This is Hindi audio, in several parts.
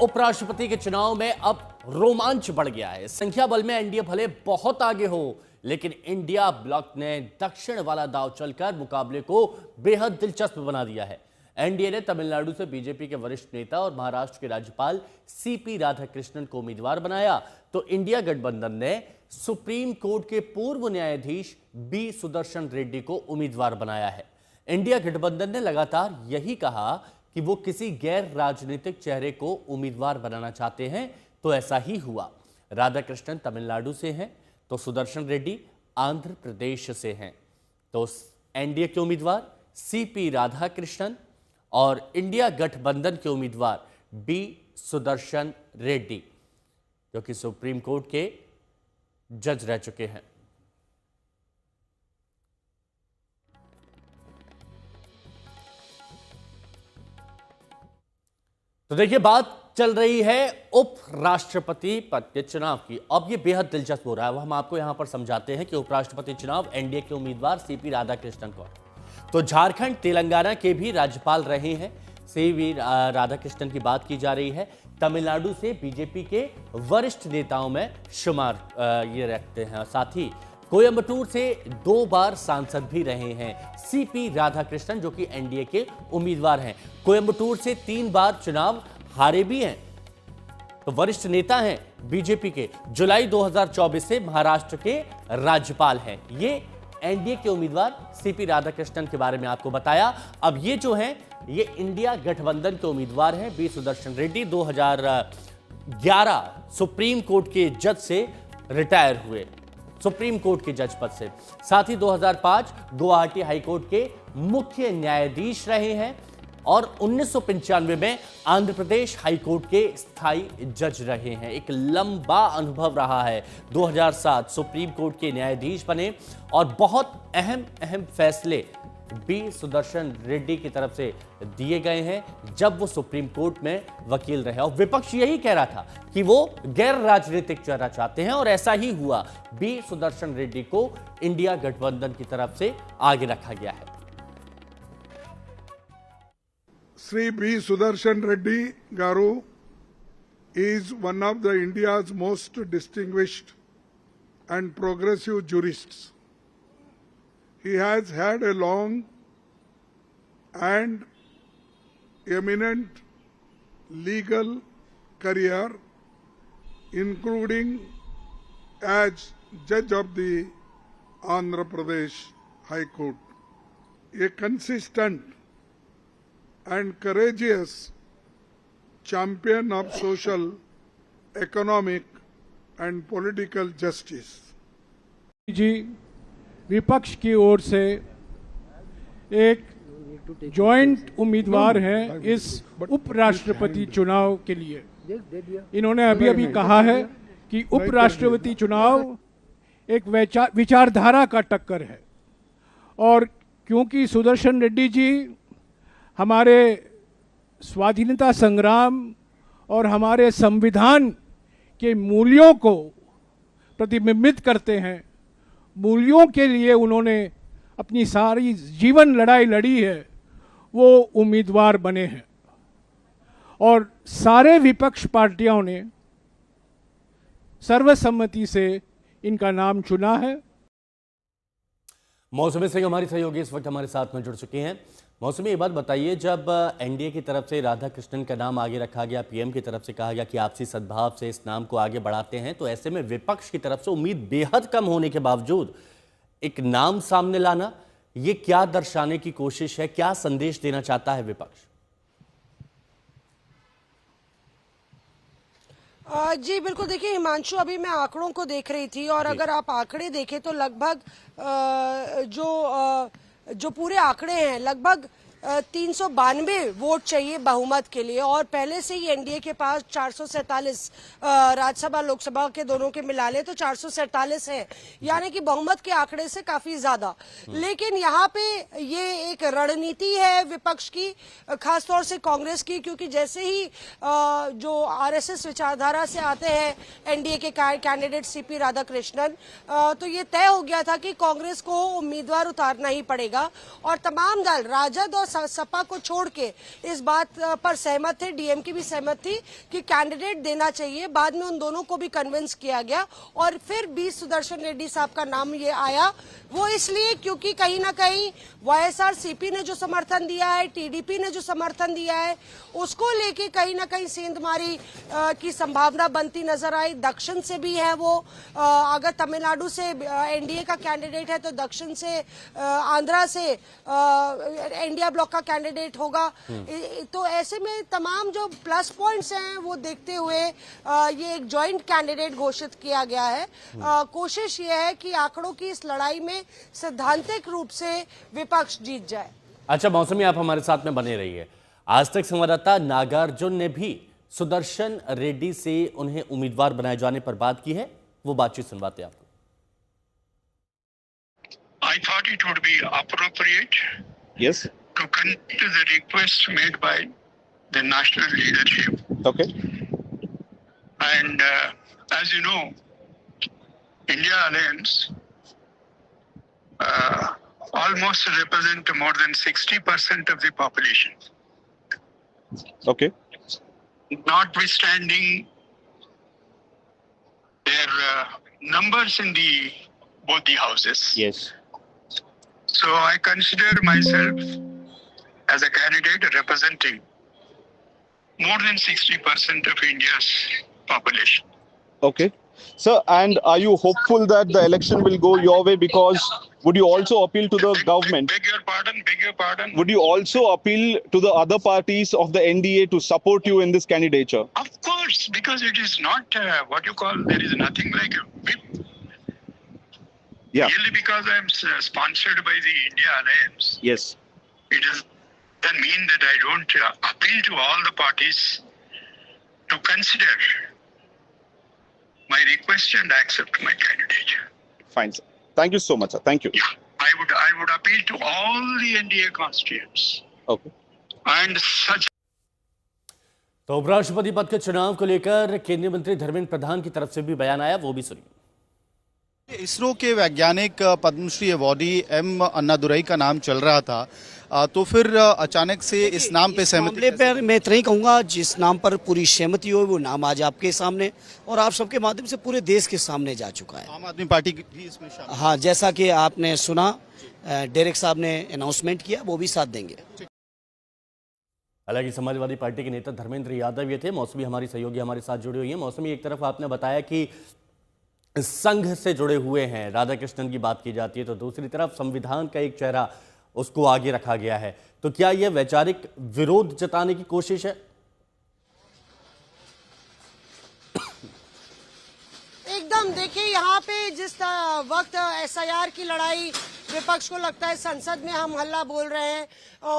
उपराष्ट्रपति के चुनाव में अब रोमांच बढ़ गया है। संख्या बल में एनडीए भले बहुत आगे हो, लेकिन इंडिया ब्लॉक ने दक्षिण वाला दांव चलकर मुकाबले को बेहद दिलचस्प बना दिया है। एनडीए ने तमिलनाडु से बीजेपी के वरिष्ठ नेता और महाराष्ट्र के राज्यपाल सीपी राधाकृष्णन को उम्मीदवार बनाया, तो इंडिया गठबंधन ने सुप्रीम कोर्ट के पूर्व न्यायाधीश बी सुदर्शन रेड्डी को उम्मीदवार बनाया है। इंडिया गठबंधन ने लगातार यही कहा कि वो किसी गैर राजनीतिक चेहरे को उम्मीदवार बनाना चाहते हैं, तो ऐसा ही हुआ। राधाकृष्णन तमिलनाडु से हैं, तो सुदर्शन रेड्डी आंध्र प्रदेश से हैं। तो एनडीए के उम्मीदवार सीपी राधाकृष्णन और इंडिया गठबंधन के उम्मीदवार बी सुदर्शन रेड्डी, जो कि सुप्रीम कोर्ट के जज रह चुके हैं। तो देखिए, बात चल रही है उपराष्ट्रपति पद के चुनाव की। अब ये बेहद दिलचस्प हो रहा है। वो हम आपको यहां पर समझाते हैं कि उपराष्ट्रपति चुनाव एनडीए के उम्मीदवार सीपी राधाकृष्णन को, तो झारखंड तेलंगाना के भी राज्यपाल रहे हैं सीवी राधाकृष्णन की बात की जा रही है। तमिलनाडु से बीजेपी के वरिष्ठ नेताओं में शुमार ये रखते हैं। साथ ही कोयंबटूर से 2 बार सांसद भी रहे हैं सीपी राधाकृष्णन, जो कि एनडीए के उम्मीदवार हैं। कोयंबटूर से 3 बार चुनाव हारे भी हैं, तो वरिष्ठ नेता हैं बीजेपी के। जुलाई 2024 से महाराष्ट्र के राज्यपाल हैं। ये एनडीए के उम्मीदवार सीपी राधाकृष्णन के बारे में आपको बताया। अब ये जो हैं, ये इंडिया गठबंधन के उम्मीदवार हैं B Sudarshan Reddy. 2011 supreme court के जज से रिटायर हुए, सुप्रीम कोर्ट के जज पद से। साथ ही 2005 गुवाहाटी हाईकोर्ट के मुख्य न्यायाधीश रहे हैं और 1995 में आंध्र प्रदेश हाईकोर्ट के स्थायी जज रहे हैं। एक लंबा अनुभव रहा है। 2007 सुप्रीम कोर्ट के न्यायाधीश बने और बहुत अहम फैसले बी सुदर्शन रेड्डी की तरफ से दिए गए हैं जब वो सुप्रीम कोर्ट में वकील रहे। और विपक्ष यही कह रहा था कि वो गैर राजनीतिक चेहरा चाहते हैं, और ऐसा ही हुआ। बी सुदर्शन रेड्डी को इंडिया गठबंधन की तरफ से आगे रखा गया है। Sri B. Sudarshan Reddy Garu is one of the India's most distinguished and progressive jurists. He has had a long and eminent legal career, including as judge of the Andhra Pradesh High Court. A consistent and courageous champion of social, economic and political justice. जी, विपक्ष की ओर से एक जॉइंट उम्मीदवार हैं इस उपराष्ट्रपति चुनाव के लिए। इन्होंने अभी कहा है कि उपराष्ट्रपति चुनाव एक विचारधारा का टक्कर है, और क्योंकि सुदर्शन रेड्डी जी हमारे स्वाधीनता संग्राम और हमारे संविधान के मूल्यों को प्रतिबिंबित करते हैं, मूल्यों के लिए उन्होंने अपनी सारी जीवन लड़ाई लड़ी है, वो उम्मीदवार बने हैं। और सारे विपक्ष पार्टियों ने सर्वसम्मति से इनका नाम चुना है। मौसमी सिंह हमारी सहयोगी इस वक्त हमारे साथ में जुड़ चुके हैं। मौसमी, ये बात बताइए, जब एनडीए की तरफ से राधाकृष्णन का नाम आगे रखा गया, पीएम की तरफ से कहा गया कि आपसी सद्भाव से इस नाम को आगे बढ़ाते हैं, तो ऐसे में विपक्ष की तरफ से उम्मीद बेहद कम होने के बावजूद एक नाम सामने लाना, ये क्या दर्शाने की कोशिश है, क्या संदेश देना चाहता है विपक्ष? जी बिल्कुल, देखिए हिमांशु, अभी मैं आंकड़ों को देख रही थी, और अगर आप आंकड़े देखें तो लगभग जो पूरे आंकड़े हैं, लगभग 392 वोट चाहिए बहुमत के लिए, और पहले से ही एनडीए के पास 447 राज्यसभा लोकसभा के दोनों के मिला ले तो 447 है, यानी कि बहुमत के आंकड़े से काफी ज्यादा। लेकिन यहाँ पे ये एक रणनीति है विपक्ष की, खासतौर से कांग्रेस की, क्योंकि जैसे ही जो आरएसएस विचारधारा से आते हैं एनडीए के कैंडिडेट सीपी राधाकृष्णन, तो ये तय हो गया था कि कांग्रेस को उम्मीदवार उतारना ही पड़ेगा, और तमाम दल राजद और सपा को छोड़ के इस बात पर सहमत थे, डीएम की भी सहमत थी कि कैंडिडेट देना चाहिए। बाद में उन दोनों को भी कन्विंस किया गया और फिर बी सुदर्शन रेड्डी साहब का नाम ये आया। वो इसलिए क्योंकि कहीं ना कहीं वाईएसआरसीपी ने जो समर्थन दिया है, टीडीपी ने जो समर्थन दिया है, उसको लेके कहीं ना कहीं सेंधमारी की संभावना बनती नजर आई। दक्षिण से भी है वो, अगर तमिलनाडु से एनडीए का कैंडिडेट है तो दक्षिण से, आंध्रा से इंडिया ब्लॉक का कैंडिडेट होगा। तो ऐसे में तमाम जो प्लस पॉइंट्स हैं वो देखते हुए ये एक जॉइंट कैंडिडेट घोषित किया गया है। कोशिश ये है कि आंकड़ों की इस लड़ाई में सैद्धांतिक रूप से विपक्ष जीत जाए। अच्छा मौसमी, आप हमारे साथ में बने रहिए। आज तक संवाददाता नागार्जुन ने भी सुदर्शन रेड्डी से उन्हें उम्मीदवार बनाए जाने पर बात की है, वो बातचीत सुनवाते हैं आपको। I thought it would be appropriate, yes, to consider the request made by the national leadership. okay, And as you know, India Alliance almost represent more than 60% of the population. okay, Notwithstanding their numbers in both the houses. yes, So I consider myself as a candidate representing more than 60% of India's population. okay. Sir, and are you hopeful that the election will go your way? Because would you also appeal to the government? Beg your pardon. Would you also appeal to the other parties of the NDA to support you in this candidature? Of course, because it is not what you call, there is nothing like a whip. Yeah. Merely because I am sponsored by the India Alliance, Yes. it doesn't mean that I don't appeal to all the parties to consider my request and accept my candidature. Fine, sir. Thank you so much, sir. Thank you. Yeah, I would appeal to all the NDA constituents Okay. and such. तो उपराष्ट्रपति पद के चुनाव को लेकर केंद्रीय मंत्री धर्मेंद्र प्रधान की तरफ से भी बयान आया, वो भी सुनिए। इसरो के वैज्ञानिक पद्मश्री अवॉर्डी एम अन्नादुरई का नाम चल रहा था, तो फिर अचानक से इस नाम पे सहमति। मामले पर मैं इतना ही कहूँगा, जिस नाम पर पूरी सहमति हो वो नाम आज आपके सामने और आप सबके माध्यम से पूरे देश के सामने जा चुका है। आम आदमी पार्टी भी इसमें शामिल। हाँ, जैसा कि आपने सुना, डेरेक साहब ने अनाउंसमेंट किया, वो भी साथ देंगे। हालांकि समाजवादी पार्टी के नेता धर्मेंद्र यादव ये थे। मौसमी हमारी सहयोगी हमारे साथ जुड़ी हुई है। मौसमी, एक तरफ आपने बताया कि संघ से जुड़े हुए हैं, राधा कृष्णन की बात की जाती है, तो दूसरी तरफ संविधान का एक चेहरा उसको आगे रखा गया है, तो क्या यह वैचारिक विरोध जताने की कोशिश है? एकदम, देखिए यहाँ पे जिस वक्त एसआईआर की लड़ाई विपक्ष को लगता है संसद में हम हल्ला बोल रहे हैं,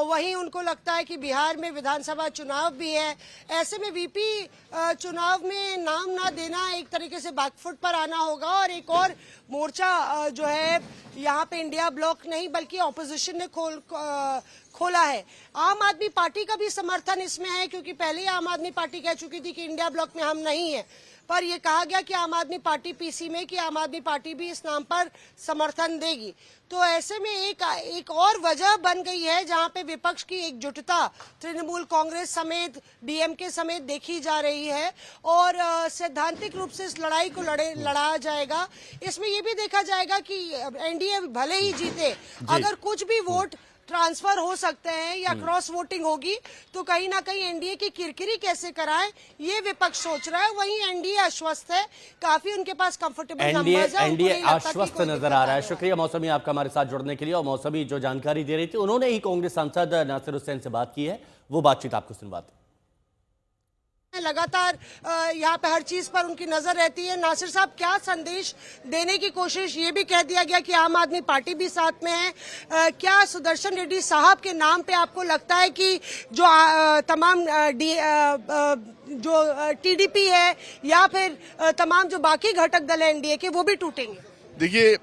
वहीं उनको लगता है कि बिहार में विधानसभा चुनाव भी है। ऐसे में वीपी चुनाव में नाम ना देना एक तरीके से बैकफुट पर आना होगा और एक और मोर्चा जो है यहाँ पे इंडिया ब्लॉक नहीं बल्कि ऑपोजिशन ने खोला है। आम आदमी पार्टी का भी समर्थन इसमें है, क्योंकि पहले ही आम आदमी पार्टी कह चुकी थी कि इंडिया ब्लॉक में हम नहीं है, पर यह कहा गया कि आम आदमी पार्टी पीसी में कि आम आदमी पार्टी भी इस नाम पर समर्थन देगी। तो ऐसे में एक और वजह बन गई है जहां पे विपक्ष की एकजुटता तृणमूल कांग्रेस समेत डीएमके समेत देखी जा रही है और सैद्धांतिक रूप से इस लड़ाई को लड़ा जाएगा। इसमें यह भी देखा जाएगा कि एनडीए भले ही जीते, अगर कुछ भी वोट ट्रांसफर हो सकते हैं या क्रॉस वोटिंग होगी तो कहीं ना कहीं एनडीए की किरकिरी कैसे कराएं, ये विपक्ष सोच रहा है। वहीं एनडीए आश्वस्त है, काफी उनके पास कंफर्टेबल नंबर्स हैं। एनडीए आश्वस्त नजर आ रहा है। शुक्रिया मौसमी आपका हमारे साथ जुड़ने के लिए। और मौसमी जो जानकारी दे रही थी, उन्होंने ही कांग्रेस सांसद नासिर हुसैन से बात की है, वो बातचीत आपको सुनवाते। लगातार यहाँ पे हर चीज पर उनकी नजर रहती है। नासिर साहब, क्या संदेश देने की कोशिश, ये भी कह दिया गया कि आम आदमी पार्टी भी साथ में है, क्या सुदर्शन रेड्डी साहब के नाम पे आपको लगता है कि जो तमाम जो टीडीपी है या फिर तमाम जो बाकी घटक दल है एनडीए के, वो भी टूटेंगे? देखिए,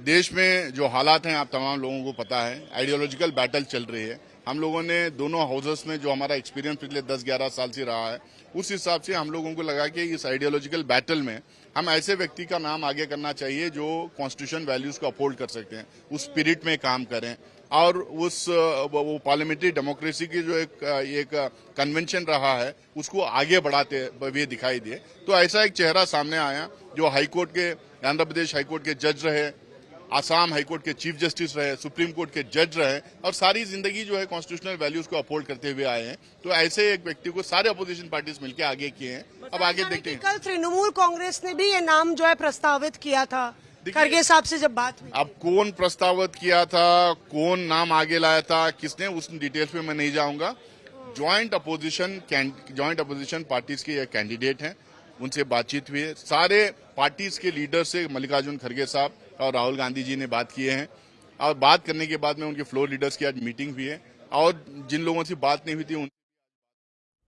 देश में जो हालात हैं आप तमाम लोगों को पता है, आइडियोलॉजिकल बैटल चल रही है। हम लोगों ने दोनों हाउसेस में जो हमारा एक्सपीरियंस पिछले 10-11 साल से रहा है, उस हिसाब से हम लोगों को लगा कि इस आइडियोलॉजिकल बैटल में हम ऐसे व्यक्ति का नाम आगे करना चाहिए जो कॉन्स्टिट्यूशन वैल्यूज को अपहोल्ड कर सकते हैं, उस स्पिरिट में काम करें, और उस वो पार्लियामेंट्री डेमोक्रेसी की जो एक कन्वेंशन रहा है उसको आगे बढ़ाते हुए दिखाई दिए। तो ऐसा एक चेहरा सामने आया जो हाईकोर्ट के, आंध्र प्रदेश हाईकोर्ट के जज रहे, आसाम हाईकोर्ट के चीफ जस्टिस रहे, सुप्रीम कोर्ट के जज रहे और सारी जिंदगी जो है कॉन्स्टिट्यूशनल वैल्यूज को अपहोल्ड करते हुए आए हैं। तो ऐसे एक व्यक्ति को सारे अपोजिशन पार्टीज मिलकर आगे किए हैं। अब आगे देखते हैं। कल तृणमूल कांग्रेस ने भी ये नाम जो है प्रस्तावित किया था खड़गे साहब से जब बात हुई। अब कौन प्रस्तावित किया था, कौन नाम आगे लाया था, किसने, उस डिटेल्स पे मैं नहीं जाऊंगा। ज्वाइंट अपोजिशन पार्टीज के कैंडिडेट हैं, उनसे बातचीत हुई है। सारे पार्टीज के लीडर से मल्लिकार्जुन खड़गे साहब और राहुल गांधी जी ने बात किए हैं और बात करने के बाद में उनके फ्लोर लीडर्स की आज मीटिंग हुई है और जिन लोगों से बात नहीं हुई थी